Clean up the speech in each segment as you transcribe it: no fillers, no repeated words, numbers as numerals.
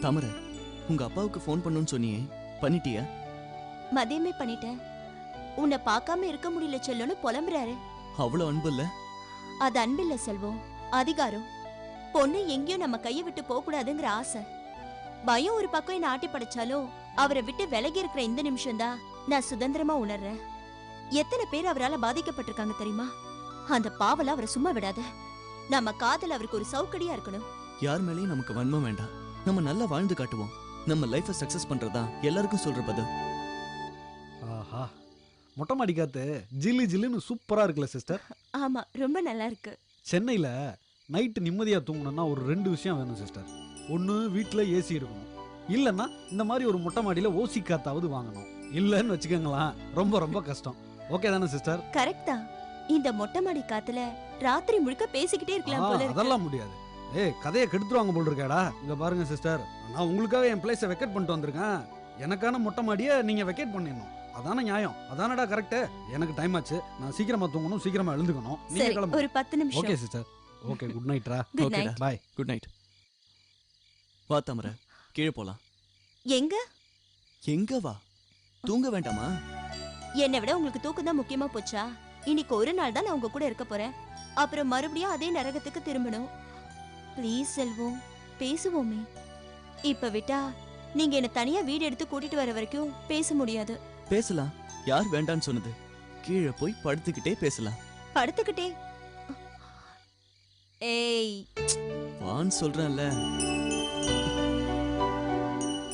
தாமரை, உங்க அப்பாவுக்கு ஃபோன் பண்ணுன்னு சொன்னியே, பண்ணிட்டியா? மதியமே பண்ணிட்டேன். உன்னை பார்க்காம இருக்க முடியல செல்லுன்னு புலம்புறாரு. அவ்வளவு அன்பு இல்ல? அது அன்பில்ல செல்வம், அதிகாரம். பொண்ணு எங்கேயும் நம்ம கையை விட்டு போக கூடாதுங்கிற ஆசை. பயம் ஒரு பக்கம் என்ன ஆட்டி படைச்சாலும் அவரை விட்டு விலகி இருக்கிற இந்த நிமிஷம் தான் நான் சுதந்திரமா உணர்றேன். எத்தனை பேர் அவரால் பாதிக்கப்பட்டிருக்காங்க தெரியுமா? அந்த பாவல அவரை சும்மா விடாத. நம்ம காதல் அவருக்கு ஒரு சௌகடியா இருக்கணும். யார் மேலேயும் நமக்கு வன்மம் வேண்டாம். நம்ம நல்லா வாழ்ந்து காட்டுவோம். நம்ம லைஃபை சக்சஸ் பண்றதா எல்லாருக்கும் சொல்ற பதில். ஆஹா, மொட்டை மாடி காத்து ஜில்லு ஜில்லுன்னு சூப்பரா இருக்குல்ல சிஸ்டர்? ஆமா, ரொம்ப நல்லா இருக்கு. சென்னையில் நைட்டு நிம்மதியாக தூங்கணும்னா ஒரு 2 விஷயம் வேணும் சிஸ்டர். ஒன்று வீட்டில் ஏசி இருக்கணும், இல்லைன்னா இந்த மாதிரி ஒரு மொட்டை மாடியில் ஓசி காத்தாவது வாங்கணும். இல்லைன்னு வச்சுக்கோங்களேன், ரொம்ப ரொம்ப கஷ்டம். ஓகே தானே சிஸ்டர்? கரெக்ட் தான். இந்த மொட்டை மாடி காத்துல ராத்திரி முழுக்க பேசிக்கிட்டே இருக்கலாம் போல இருக்கு. அதெல்லாம் முடியாது. கதையை கெடுத்துருவாங்க போல் இருக்காடா. இங்க பாருங்க சிஸ்டர், நான் உங்களுக்காக என் பிளேஸை வெக்கேட் பண்ணிட்டு வந்திருக்கேன். எனக்கான மொட்டை மாடியை நீங்க வெக்கேட் பண்ணிடணும். அதான நியாயம், அதானடா கரெக்ட். எனக்கு டைம் ஆச்சு, நான் சீக்கிரமா தூங்கணும், சீக்கிரமா எழுந்துக்கணும். நீங்க கிளம்பு. ஒரு 10 நிமிஷம். Okay sister. Okay, good night ரா. Good night. Bye. Good night. வா தாமரை, கீழே போலாம். எங்க? எங்க வா? தூங்க வேண்டாமா? என்னை விட உங்களுக்கு தூக்கம் தான் முக்கியமா போச்சா? இன்னைக்கு ஒரு நாள் தான் நான் உங்க கூட இருக்க போறேன். அப்புறம் மறுபடியும் அதே நரகத்துக்கு திரும்பணும். ப்ளீஸ் செல்வம், பேசுவோமே. இப்ப விட்டா நீங்க என்ன தனியா வீடு எடுத்து கூட்டிட்டு வர வரைக்கும் பேச முடியாது. பேசலாம். யார் வேண்டான்னு சொன்னது? கீழே போய் படுத்துக்கிட்டே பேசலாம். படுத்துக்கிட்டே? ஏய், வான்னு சொல்றேன்ல.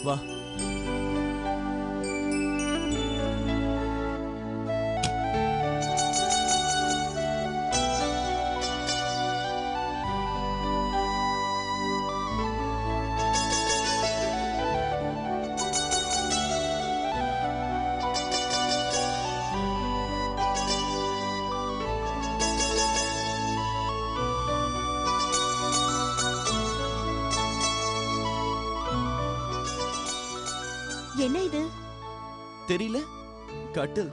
வா. என்ன இது? தெரியல? கட்டில்.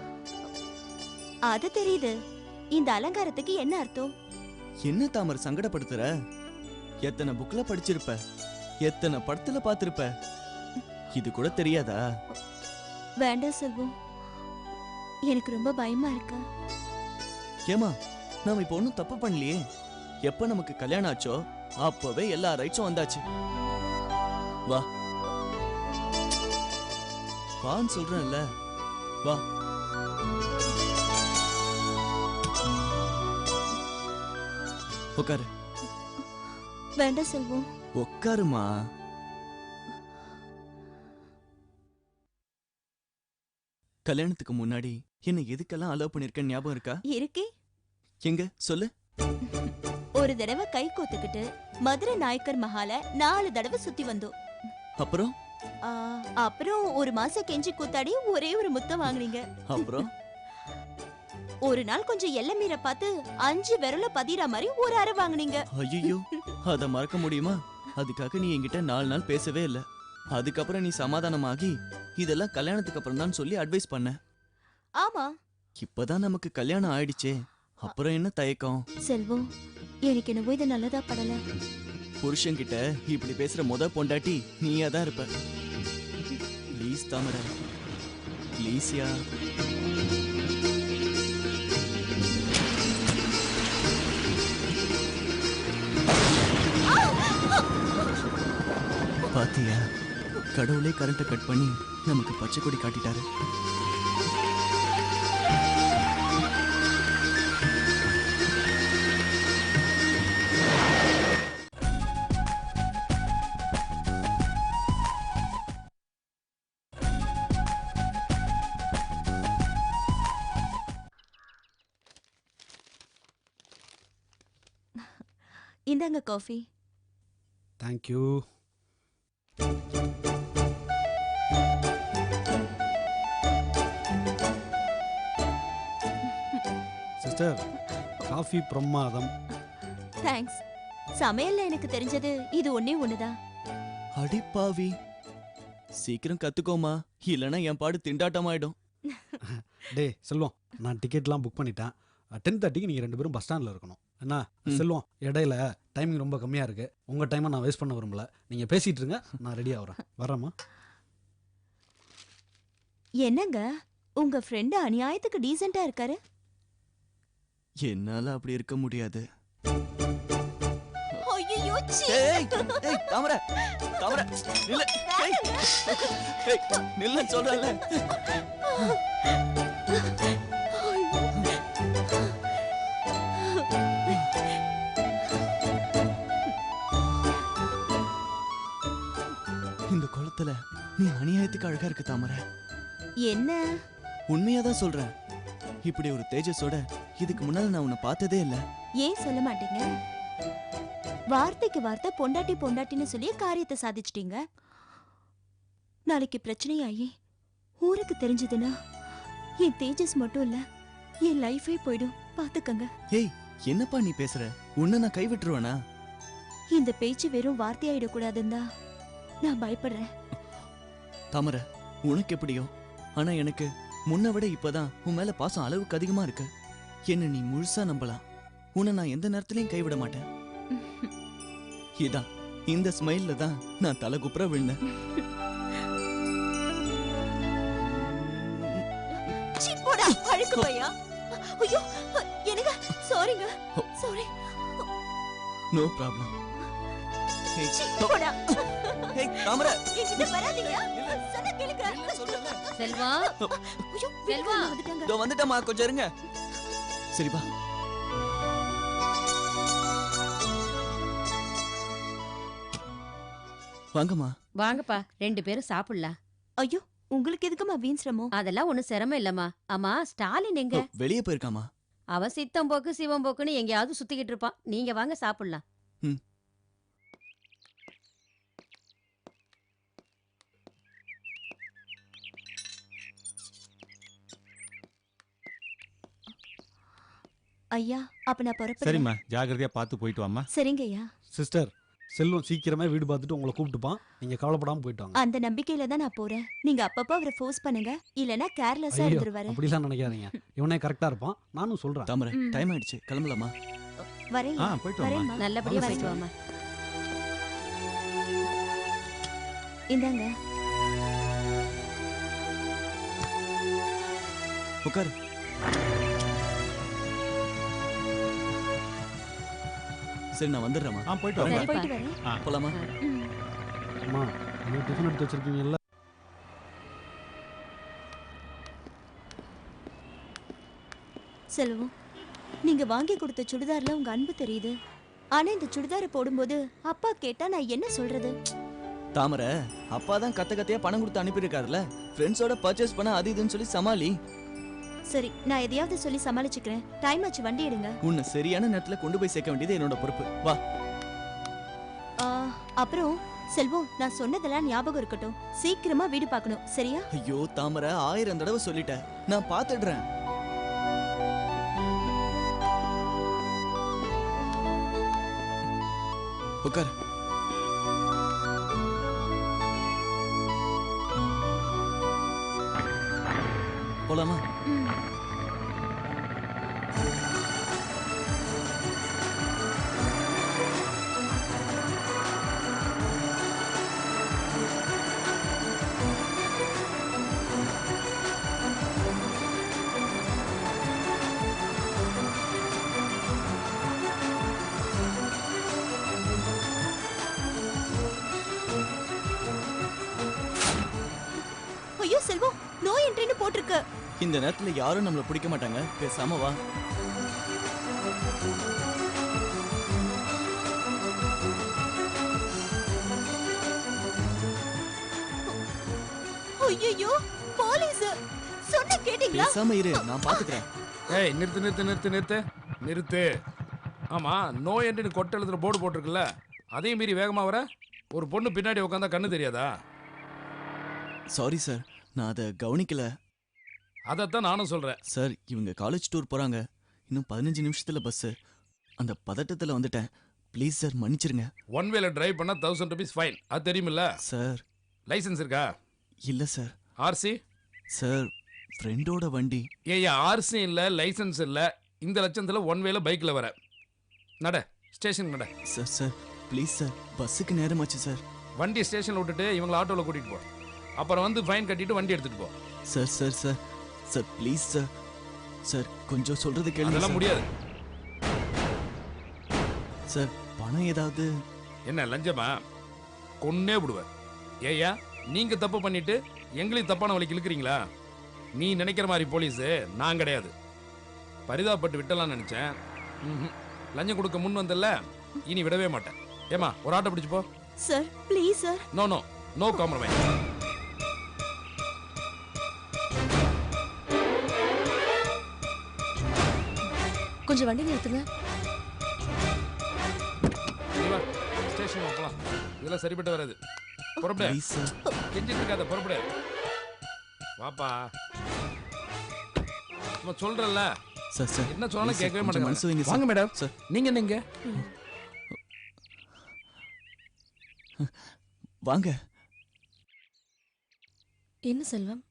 அது தெரியுது. இந்த அலங்காரத்துக்கு என்ன அர்த்தம்? என்ன தாமரை சங்கடப்படுத்துற? எத்தனை புக்ல படிச்சிருப்ப, எத்தனை படத்துல பாத்திருப்ப, இது கூட தெரியாதா? வேண்டாம் செல்வம், எனக்கு ரொம்ப பயமா இருக்கு. ஏமா, நாம இப்ப ஒண்ணும் தப்பு பண்ணலையே. எப்ப நமக்கு கல்யாணம் ஆச்சோ அப்பவே எல்லா ரைட்ஸும் வந்தாச்சு. வா வான்னு சொல்றேன்ல. வா. உட்காரு. வேண்டாம் செல்வம். உட்காருமா. கல்யாணத்துக்கு முன்னாடி என்ன எதுக்கெல்லாம் அலோவ் பண்ணிருக்கேன் ஞாபகம் இருக்கா? இருக்கே. எங்க சொல்லு. ஒரு தடவை கை கோத்துக்கிட்டு மதுரை நாயக்கர் மஹால 4 தடவை சுத்தி வந்தோம். அப்புறம் அப்புறம் ஒரு மாசம் கெஞ்சி கூத்தாடி ஒரே ஒரு முத்தம் வாங்குனீங்க. அப்புறம் ஒரு நாள் கொஞ்சம் எல்லை மீற பார்த்து 5 விரல பதிரா மாதிரி ஒரு அரை வாங்குனீங்க. ஐயோ, அத மறக்க முடியுமா? அதுக்காக நீ என்கிட்ட 4 நாள் பேசவே இல்ல. அதுக்கப்புறம் நீ சமாதானமாகி இதெல்லாம் கல்யாணத்துக்கு அப்புறம் தான் சொல்லி அட்வைஸ் பண்ண. ஆமா, இப்பதான் நமக்கு கல்யாணம் ஆயிடுச்சே, அப்புறம் என்ன தயக்கம்? செல்வம், எனக்கு என்னவோ இது நல்லதா படல. புருஷன் கிட்ட இப்படி பேசுற பொண்டாட்டி நீயா தான் இருப்ப. ப்ளீஸ் தாமரை, ப்ளீஸ்யா. பாத்தியா, கடவுளே கரண்ட்டை கட் பண்ணி நமக்கு பச்சை கொடி காட்டிட்டாரு. இந்தாங்க காஃபி. தேங்க்யூ. சிஸ்டர், காஃபி பிரமாதம். தேங்க்ஸ். சமையல்ல எனக்கு தெரிஞ்சது இது ஒண்ணே ஒண்ணுதான். அடிப்பாவி, சீக்கிரம் கத்துக்கோமா, இல்லனா என் பாடு திண்டாட்டமாயிடும். டே செல்வம், நான் டிக்கெட்லாம் புக் பண்ணிட்டேன். 10:30க்கு நீங்கள் 2 பேரும் பஸ் ஸ்டாண்டில் இருக்கணும். அண்ணா ம். செல்வம் இடையில டைமிங் ரொம்ப கம்மியா இருக்கு. உங்க டைமை நான் வேஸ்ட் பண்ண விரும்பல. நீங்க பேசிட்டு இருங்க, நான் ரெடி ஆகுறேன். வரேம்மா. என்னங்க உங்க ஃப்ரெண்டு அநியாயத்துக்கு டீசெண்டா இருக்காரு. என்னால அப்படி இருக்க முடியாது. ஐயோ ஏய், ஏய், தாமரை, தாமரை, நில்லு. ஏய், ஏய், நில்லுன்னு சொல்றேன்ல. இந்த குளத்துல நீ அநியாயத்துக்கு அழகா இருக்கு தாமரை. என்ன உண்மையாதான் சொல்றேன். இப்படி ஒரு தேஜஸோட இதுக்கு முன்னால நான் உன்னை பார்த்ததே இல்ல. ஏன் சொல்ல மாட்டீங்க? வார்த்தைக்கு வார்த்தை பொண்டாட்டி பொண்டாட்டின்னு சொல்லி காரியத்தை சாதிச்சிட்டீங்க. நாளைக்கு பிரச்சனையாயி ஊருக்கு தெரிஞ்சதுன்னா என் தேஜஸ் மட்டும் இல்ல, என் லைஃபே போயிடும். பாத்துக்கங்க. ஏய், என்னப்பா நீ பேசுற? உன்னை நான் கைவிட்டுருவேனா? இந்த பேச்சு வெறும் வார்த்தையாயிடக்கூடாதுன்னு தான் நான் பயப்படுறேன். தாமரை, உனக்கு எப்படியோ, ஆனா எனக்கு முன்ன விட இப்பதான் உன் மேல பாசம் அளவுக்கு அதிகமா இருக்கு. என்ன நீ முழுசா நம்பலாம். உன்னை நான் எந்த நேரத்திலையும் கைவிட மாட்டேன். இதான் இந்த ஸ்மைல்ல தான் நான் தலை குப்புற விழுந்தேன். சீ, போடா, அழுக்கு பையா. ஐயோ, என்னங்க, சாரிங்க, சாரி. No problem. சீ, போடா. தாமரை, என்கிட்ட வராதீங்க. சொன்னா கேளுங்க. சொல்றேன்ல. செல்வா, ஐயோ, செல்வா. வந்துட்டாங்க. இதோ வந்துட்டேம்மா, கொஞ்சம் இருங்க. சரிப்பா. வாங்கம்மா. வாங்கப்பா, 2 பேரும் சாப்பிடலாம். ஐயோ, உங்களுக்கு எதுக்குமா வீண் சிரமம்? அதெல்லாம் ஒண்ணும் சிரமம் இல்லம்மா. ஆமா, ஸ்டாலின் எங்க? வெளியே போயிருக்காமா. அவன் சித்தம் போக்கு சிவம் போக்குன்னு எங்கேயாவது சுத்திக்கிட்டு இருப்பான். நீங்க வாங்க சாப்பிடலாம். ஐயா, அப்ப நான் புறப்படுறேன். சரிம்மா, ஜாகிரதையா பார்த்து போயிட்டு வாம்மா. சரிங்க ஐயா. சிஸ்டர், செல்வம் சீக்கிரமே வீடு பார்த்துட்டு உங்களை கூப்பிட்டுப்பான். நீங்க கவலைப்படாம போயிட்டு வாங்க. அந்த நம்பிக்கையில தான் நான் போறேன். நீங்க அப்பப்போ அவரை ஃபோர்ஸ் பண்ணுங்க, இல்லனா கேர்லெஸ்ஸா ஐயோ, இருந்துருவாரு. அப்படிலாம் நினைக்காதீங்க. இவனே கரெக்டா இருப்பான். நானும் சொல்றேன். தாமரை, ம். டைம் ஆயிடுச்சு, கிளம்பலாமா? வரேன். போயிட்டு வாம்மா. வரேன்மா. நல்லபடியா வாங்க, போயிட்டு வாமா. இந்தாங்க. உட்காரு. சரி, நான் வந்துடுறேம்மா. போயிட்டு வாங்க. சரிப்பா. போயிட்டு வரேன். போலாமா? ம். அம்மா, நீங்க டிஃபன் எடுத்து வச்சிருக்கீங்கல்ல? செல்வம், நீங்க வாங்கி கொடுத்த சுடிதார்ல உங்க அன்பு தெரியுது. ஆனா இந்த சுடிதாரை போடும்போது அப்பா கேட்டா நான் என்ன சொல்றது? தாமரை, அப்பா தான் கத்த கத்தையா பணம் கொடுத்து அனுப்பியிருக்காருல்ல. ஃப்ரெண்ட்ஸோட பர்ச்சேஸ் பண்ண அது இதுன்னு சொல்லி சமாளி. சரி, நான் எதையாவது சொல்லி சமாளிச்சுக்கிறேன். டைம் ஆச்சு, வண்டி எடுங்க. உன்னை சரியான நேரத்துல கொண்டு போய் சேர்க்க வேண்டியது என்னோட பொறுப்பு. வா. ஆ, அப்புறம் செல்வம், நான் சொன்னதெல்லாம் ஞாபகம் இருக்கட்டும். சீக்கிரமா வீடு பார்க்கணும், சரியா? ஐயோ தாமரை, 1000 தடவை சொல்லிட்டேன். நான் பாத்துடுறேன். உட்கார். போலாமா? ம். ஐயோ செல்வம், நோ என்ட்ரின்னு போட்டிருக்கு. இந்த நேரத்துல யாரும் நம்மள பிடிக்க மாட்டாங்க. பேசாம வா. ஐயோ, போலீஸ். சொன்ன கேட்டீங்களா? பேசாம இரு, நான் பாத்துக்கிறேன். ஏய், நிறுத்து நிறுத்து நிறுத்து நிறுத்து நிறுத்து. ஆமா, நோ என்ட்ரின்னு கொட்டை எழுதுற போர்டு போட்டிருக்குல்ல, அதையும் மீறி வேகமா வர. ஒரு பொண்ணு பின்னாடி உட்காந்தா கண்ணு தெரியாதா? சாரி சார், நான் அதை கவனிக்கல. அதைத்தான் நானும் சொல்றேன். சார், இவங்க காலேஜ் டூர் போறாங்க. இன்னும் 15 நிமிஷத்துல பஸ். அந்த பதட்டத்துல வந்துட்டேன். ப்ளீஸ் சார், மன்னிச்சிருங்க. ஒன் வேல டிரைவ் பண்ணா 1000 rupees ஃபைன். அது தெரியுமில்ல? சார். லைசென்ஸ் இருக்கா? இல்ல சார். ஆர்சி? சார், ஃப்ரெண்டோட வண்டி. ஏய்யா, ஆர்சி இல்ல, லைசென்ஸ் இல்ல, இந்த லட்சத்துல ஒன் வேல பைக்ல வர. நட, ஸ்டேஷன் நட. சார் சார் ப்ளீஸ் சார், பஸ்ஸுக்கு நேரமாச்சு சார். வண்டி ஸ்டேஷனில் விட்டுட்டு இவங்களை ஆட்டோவில் கூட்டிகிட்டு போ. அப்புறம் வந்து ஃபைன் கட்டிட்டு வண்டி எடுத்துகிட்டு போ. Sir sir sir sir please sir. Sir கொஞ்சம் சொல்றது கேளுங்க அதெல்லாம் சார். முடியாது. சார் பணம் ஏதாவது? என்ன லஞ்சமா? கொன்னே விடுவேன். ஏய்யா, நீங்க தப்பு பண்ணிட்டு எங்களையும் தப்பான வழிக்கு இழுக்கிறீங்களா? நீ நினைக்கிற மாதிரி போலீஸு நான் கிடையாது. பரிதாபப்பட்டு விட்டலாம்னு நினைச்சேன். லஞ்சம் கொடுக்க முன் வந்தல்ல, இனி விடவே மாட்டேன். ஏமா, ஒரு ஆட்டோ பிடிச்சு போ. Sir please sir. No no no compromise. கொஞ்சம் வண்டி நிறுத்துங்க. ஸ்டேஷன் போகலாம். இதெல்லாம் சரிப்பட்டு வராது. புறப்படு. Please sir. கெஞ்சிட்டு இருக்காத, புறப்படு. வாப்பா, சும்மா சொல்றல்ல. சார் சார் என்ன சொன்னாலும் please கேட்கவே sir, கொஞ்சம் மனசு வைங்க மாட்டேங்க. சார். வாங்க மேடம். சார் நீங்க என்ன இங்க? வாங்க. என்ன செல்வம்,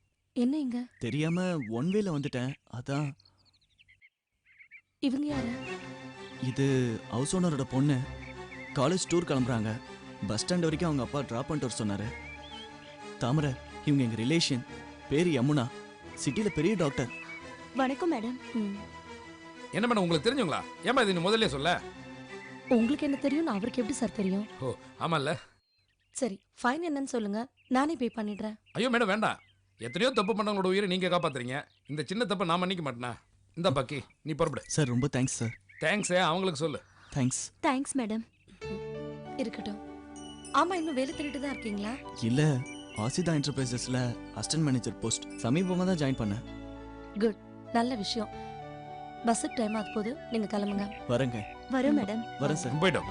என்ன இங்க? தெரியாம ஒன் வேல வந்துட்டேன், அதான். இவங்க யாரு? இது ஹவுஸ் ஓனரோட பொண்ணு. காலேஜ் டூர் கிளம்புறாங்க. பஸ் ஸ்டாண்ட் வரைக்கும் அவங்க அப்பா ட்ராப் பண்ணிட்டு வர சொன்னாரு. தாமரை, இவங்க எங்க ரிலேஷன். பேரு யமுனா, சிட்டில பெரிய டாக்டர். வணக்கம் மேடம். என்ன மேடம், உங்களுக்கு தெரிஞ்சுங்களா? ஏமா இது நீ முதல்ல சொல்ல? உங்களுக்கு என்ன தெரியும், அவருக்கு எப்படி சார் தெரியும்? ஓ ஆமால்ல. சரி, ஃபைன் என்னன்னு சொல்லுங்க, நானே பே பண்ணிடுறேன். ஐயோ மேடம் வேண்டாம். எத்தனையோ தப்பு பண்ணவங்களோட உயிரை நீங்க காப்பாத்துறீங்க. இந்த சின்ன தப்பை நான் மன்னிக்க மாட்டேனா? இந்த பாக்கி நீ புறப்படு. சார் ரொம்ப தேங்க்ஸ் சார். தேங்க்ஸ் அவங்களுக்கு சொல்லு. தேங்க்ஸ். Thanks madam. இருக்கட்டும். ஆமா, இன்னும் வேலை தேடிட்டு தான் இருக்கீங்களா? இல்ல, ஆசிதா என்டர்பிரைசஸ்ல அசிஸ்டன்ட் மேனேஜர் போஸ்ட் சமீபமா தான் ஜாயின் பண்ணேன். குட், நல்ல விஷயம். பஸ்ஸுக்கு டைம் ஆக போகுது, நீங்க கிளம்புங்க. வரேங்க. வரோம் மேடம். வரேன் சார். போயிட்டோம்.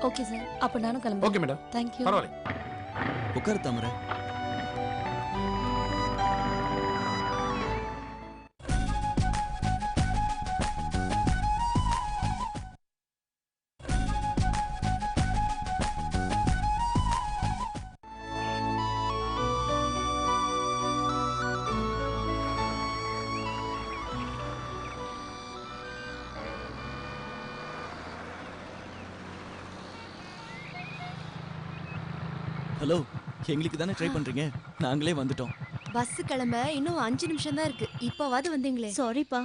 ஓகே சார், அப்ப நானும் கிளம்புறேன். Okay madam, thank you. பரவாயில்ல. உட்காரு தாமரை. ஹலோ, எங்களுக்கு தானே ட்ரை பண்றீங்க? நாங்களே வந்துட்டோம். பஸ் கிளம்ப இன்னும் 5 நிமிஷம் தான் இருக்கு. இப்போவாது வந்தீங்களே. சாரிப்பா,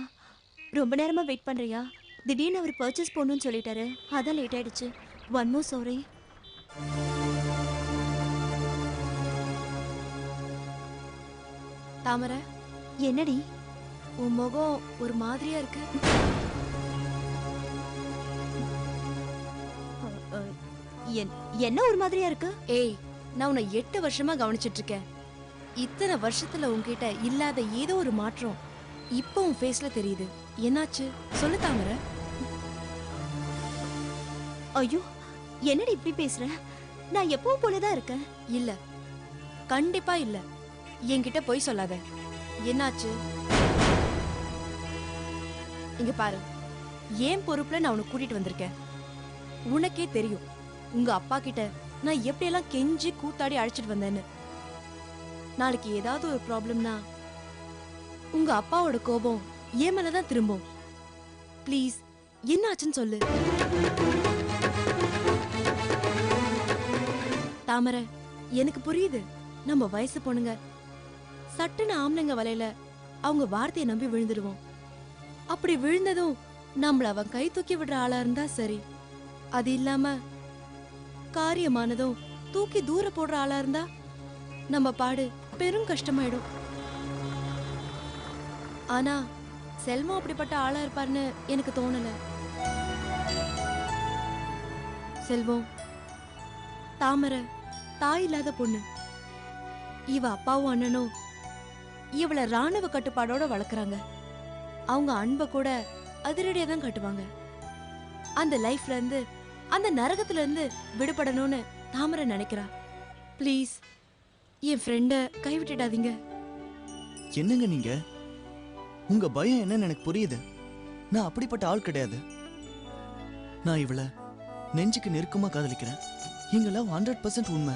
ரொம்ப நேரமா வெயிட் பண்றியா? திடீர்னு அவர் பர்ச்சேஸ் போகணும்னு சொல்லிட்டாரு, அதான் லேட் ஆயிடுச்சு. One more sorry. தாமரை, என்னடி? உன் முகம் ஒரு மாதிரியா இருக்கு. என்ன ஒரு மாதிரியா இருக்கு? ஏய், நான் உன்னை 8 வருஷமா கவனிச்சிட்டு இருக்கேன். இத்தனை வருஷத்துல உன்கிட்ட இல்லாத ஏதோ ஒரு மாற்றம் இப்போ உன் ஃபேஸ்ல தெரியுது. என்னாச்சு சொல்லு தாமரை. ஐயோ, என்னடி இப்படி பேசுற? நான் எப்பவும் போலதான் இருக்கேன். இல்ல, கண்டிப்பா இல்ல. என்கிட்ட போய் சொல்லாத. என்னாச்சு? இங்க பாரு, ஏன் பொறுப்புல நான் உன்னை கூட்டிட்டு வந்திருக்கேன். உனக்கே தெரியும் உங்க அப்பா கிட்ட நான் எப்படியெல்லாம் கெஞ்சி கூத்தாடி அழைச்சிட்டு வந்தேன்னு. நாளைக்கு ஏதாவது ஒரு ப்ராப்ளம்னா உங்க அப்பாவோட கோபம் என் மேலதான் திரும்பும். ப்ளீஸ், என்ன ஆச்சுன்னு சொல்லு. தாமரை, எனக்கு புரியுது, நம்ம வயசு பொண்ணுங்க சட்டுன்னு ஆம்பளைங்க வலையில அவங்க வார்த்தையை நம்பி விழுந்துடுவோம். அப்படி விழுந்ததும் நம்மள அவன் கை தூக்கி விடுற ஆளா இருந்தா சரி. அது இல்லாம காரியமானதும் தூக்கி தூர போடுற ஆளா இருந்தா நம்ம பாடு பெரும் கஷ்டமாயிடும். ஆனா செல்வம் அப்படிப்பட்ட ஆளா இருப்பார்னு எனக்கு தோணல. செல்வம், தாமரை தாய் இல்லாத பொண்ணு. இவ அப்பாவும் அண்ணனும் இவளை ராணுவ கட்டுப்பாடோட வளர்க்குறாங்க. அவங்க அன்பை கூட அதிரடியா தான் காட்டுவாங்க. அந்த லைஃப்ல இருந்து, அந்த நரகத்துல இருந்து விடுபடணும்னு தாமரை நினைக்கிறா. ப்ளீஸ், என் ஃப்ரெண்ட கைவிட்டுடாதீங்க. என்னங்க நீங்க? உங்க பயம் என்னன்னு எனக்கு புரியுது. நான் அப்படிப்பட்ட ஆள் கிடையாது. நான் இவளை நெஞ்சுக்கு நெருக்கமா காதலிக்கிறேன். எங்க லவ் 100% உண்மை.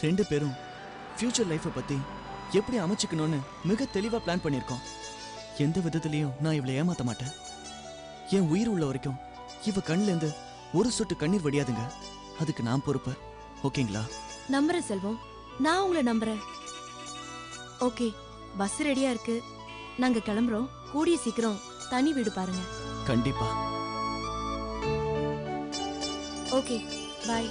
2 பேரும் ஃபியூச்சர் லைஃபை பத்தி எப்படி அமைச்சுக்கணும்னு மிக தெளிவா பிளான் பண்ணியிருக்கோம். எந்த விதத்திலையும் நான் இவளை ஏமாத்த மாட்டேன். என் உயிர் உள்ள வரைக்கும் இவ கண்ணுல இருந்து ஒரு சொட்டு கண்ணீர் வடியாதுங்க. அதுக்கு நான் பொறுப்பு. ஓகேங்களா? நம்புறேன் செல்வம், நான் உங்களை நம்புறேன். ஓகே, பஸ் ரெடியா இருக்கு, நாங்க கிளம்புறோம். கூடிய சீக்கிரம் தனி வீடு பாருங்க. கண்டிப்பா. ஓகே, பாய்.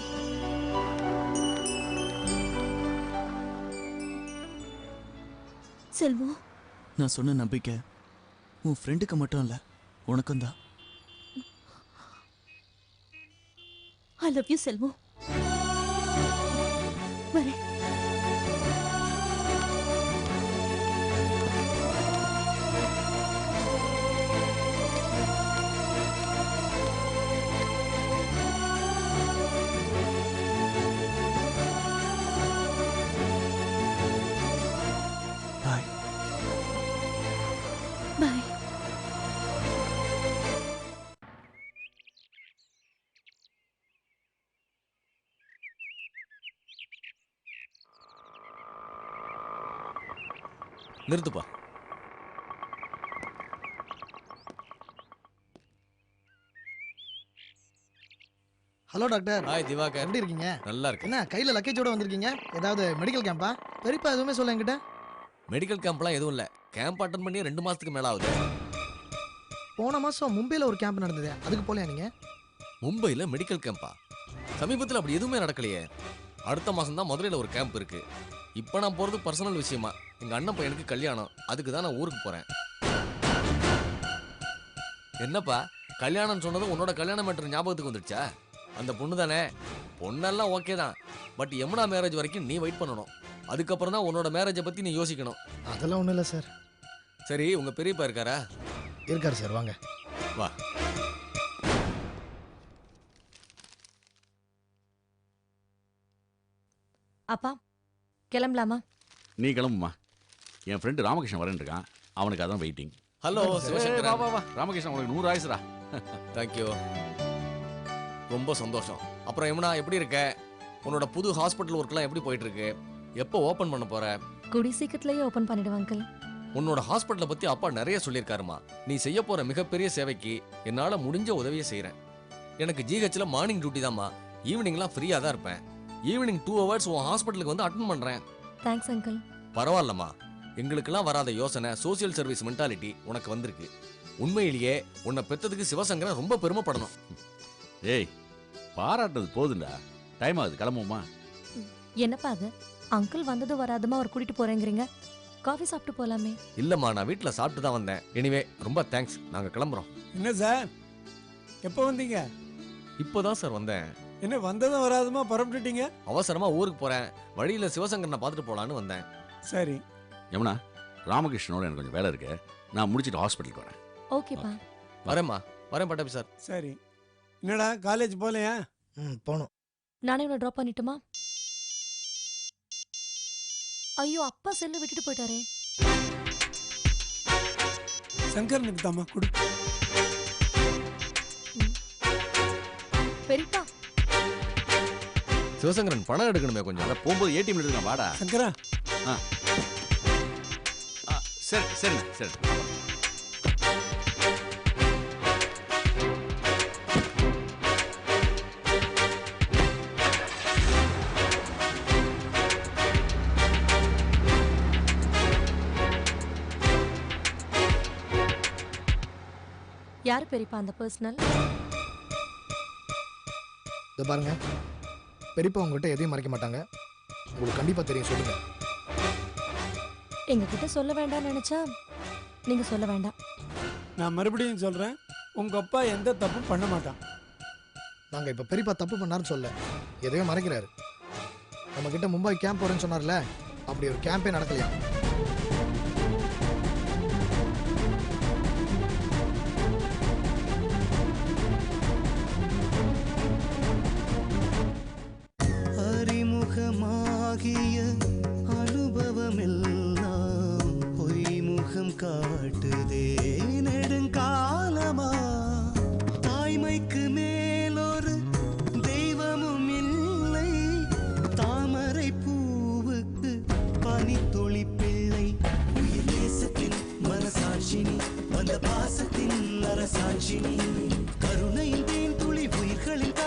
செல்வம், நான் சொன்ன நம்பிக்கை உன் ஃப்ரெண்டுக்கு மட்டும் இல்ல, உனக்கும் தான். I love you Selvam. வரேன். பாய். பாய். நிறுத்துப்பா. Hello doctor. ஹாய் திவாகர், எப்படி இருக்கீங்க? நல்லா இருக்கு. என்ன கையில லக்கேஜோட வந்திருக்கீங்க? ஏதாவது மெடிக்கல் கேம்பா? பெரியப்பா எதுவுமே சொல்ல என்கிட்ட. மெடிக்கல் கேம்ப்லாம் எதுவும் இல்லை. கேம்ப் அட்டன் பண்ணி 2 மாசத்துக்கு மேல ஆகுது. போன மாசம் மும்பையில் ஒரு கேம்ப் நடந்தது, அதுக்கு போலையா நீங்க? மும்பையில் மெடிக்கல் கேம்பா? சமீபத்தில் அப்படி எதுவுமே நடக்கலையே. அடுத்த மாதம் தான் மதுரையில் ஒரு கேம்ப் இருக்கு. இப்போ நான் போகிறது பர்சனல் விஷயமா. எங்கள் அண்ணன் பையனுக்கு கல்யாணம், அதுக்கு தான் நான் ஊருக்கு போகிறேன். என்னப்பா கல்யாணம் சொன்னதும் உன்னோட கல்யாண மேட்டர் ஞாபகத்துக்கு வந்துடுச்சா? அந்த பொண்ணு தானே? பொண்ணெல்லாம் ஓகே தான், பட் யமுனா மேரேஜ் வரைக்கும் நீ வெயிட் பண்ணணும். அதுக்கப்புறம் தான் உன்னோட மேரேஜை பற்றி நீ யோசிக்கணும். அதெல்லாம் ஒன்றும் இல்லை சார். சரி, உங்கள் பெரியப்பா இருக்காரா? இருக்காரு சார், வாங்க. வா. அப்பா கிளம்பலாமா? நீ கிளம்புமா. என் ஃப்ரெண்டு ராமகிருஷ்ணன் வரேன் இருக்கான், அவனுக்கு அதான் வெயிட்டிங். ஹலோ சிவசங்கர். வா வா ராமகிருஷ்ணன், உனக்கு 100 ஆயுசுடா. தேங்க்யூ, ரொம்ப சந்தோஷம். அப்புறம் யமுனா எப்படி இருக்க? உன்னோட புது ஹாஸ்பிட்டல் ஒர்க்லாம் எப்படி போயிட்டு இருக்கு? எப்போ ஓப்பன் பண்ண போற? கூடி சீக்கிரத்திலேயே ஓபன் பண்ணிடுவாங்க அங்கிள். உன்னோட ஹாஸ்பிட்டலை பத்தி அப்பா நிறைய சொல்லியிருக்காருமா. நீ செய்ய போற மிகப்பெரிய சேவைக்கு என்னால முடிஞ்ச உதவியை செய்யறேன். எனக்கு ஜிஹெச்ல மார்னிங் டியூட்டி தான்மா. ஈவினிங்லாம் ஃப்ரீயா தான் இருப்பேன். ஈவினிங் 2 ஹவர்ஸ் உன் ஹாஸ்பிட்டலுக்கு வந்து அட்டென்ட் பண்றேன். Thanks uncle. பரவாயில்லம்மா, எங்களுக்கெல்லாம் வராத யோசனை, சோசியல் சர்வீஸ் மென்டாலிட்டி உனக்கு வந்திருக்கு. உண்மையிலேயே உன்னை பெத்ததுக்கு சிவசங்கரன் ரொம்ப பெருமைப்படணும். ஏய், பாராட்டுறது போதுண்டா. டைம் ஆகுது, கிளம்புமா. என்னப்பா அது? அங்கிள் வந்தது வராதுமா அவர் கூட்டிட்டு போறேங்கிறீங்க. காஃபி சாப்பிட்டு போலாமே. இல்லம்மா, நான் வீட்டில் சாப்பிட்டு தான் வந்தேன். எனிவே ரொம்ப தேங்க்ஸ். நாங்கள் கிளம்புறோம். என்ன சார், எப்போ வந்தீங்க? இப்போதான் சார் வந்தேன். என்ன வந்ததும் வராதுமா புறப்பட்டுட்டீங்க? அவசரமா ஊருக்கு போறேன், வழியில சிவசங்கரனை பார்த்துட்டு போலான்னு வந்தேன். சரி யமுனா, ராமகிருஷ்ணனோட எனக்கு கொஞ்சம் வேலை இருக்கு, நான் முடிச்சிட்டு ஹாஸ்பிட்டலுக்கு வரேன். ஓகேப்பா. வரேம்மா, வரேன் பட்டாபி சார். சரி. என்னடா காலேஜ் போலையா? போகணும். நானே இவனை ட்ராப் பண்ணிட்டுமா? ஐயோ, அப்பா செல்ல விட்டுட்டு போயிட்டாரே. சங்கரனுக்கு தாமா கொடு. பெரியப்பா, சிவசங்கரன் பணம் எடுக்கணுமே கொஞ்சம். அதை போகும்போது ஏடிஎம் எடுத்துக்கலாம், வாடா. சங்கரா. சரி சரி சரி. யாரு பெரியப்பா அந்த பர்சனல்? இதை பாருங்க, பெரியப்பா உங்ககிட்ட எதையும் மறைக்க மாட்டாங்க. உங்களுக்கு கண்டிப்பா தெரியும், சொல்லுங்க. எங்க கிட்ட சொல்ல வேண்டாம்னு நினைச்சா நீங்க சொல்ல வேண்டாம். நான் மறுபடியும் சொல்றேன், உங்க அப்பா எந்த தப்பும் பண்ண மாட்டான். நாங்க இப்ப பெரியப்பா தப்பு பண்ணாருன்னு சொல்ல, எதையோ மறைக்கிறாரு. நம்ம கிட்ட மும்பை கேம்ப் வரேன்னு சொன்னார்ல, அப்படி ஒரு கேம்பே நடக்கலையா? அறிமுகமாகிய அனுபவமெல்லாம் பொய்முகம் காட்டுதே நெடுங்காலமா. தாய்மைக்கு மேலொரு தெய்வமும் இல்லை, தாமரை பூவுக்கு பனித்துளி பிள்ளை. உயிர் தேசத்தின் மனசாட்சி வந்த பாசத்தின் அரசாட்சி நீ கருணையின் தேன் துளி உயிர்களின்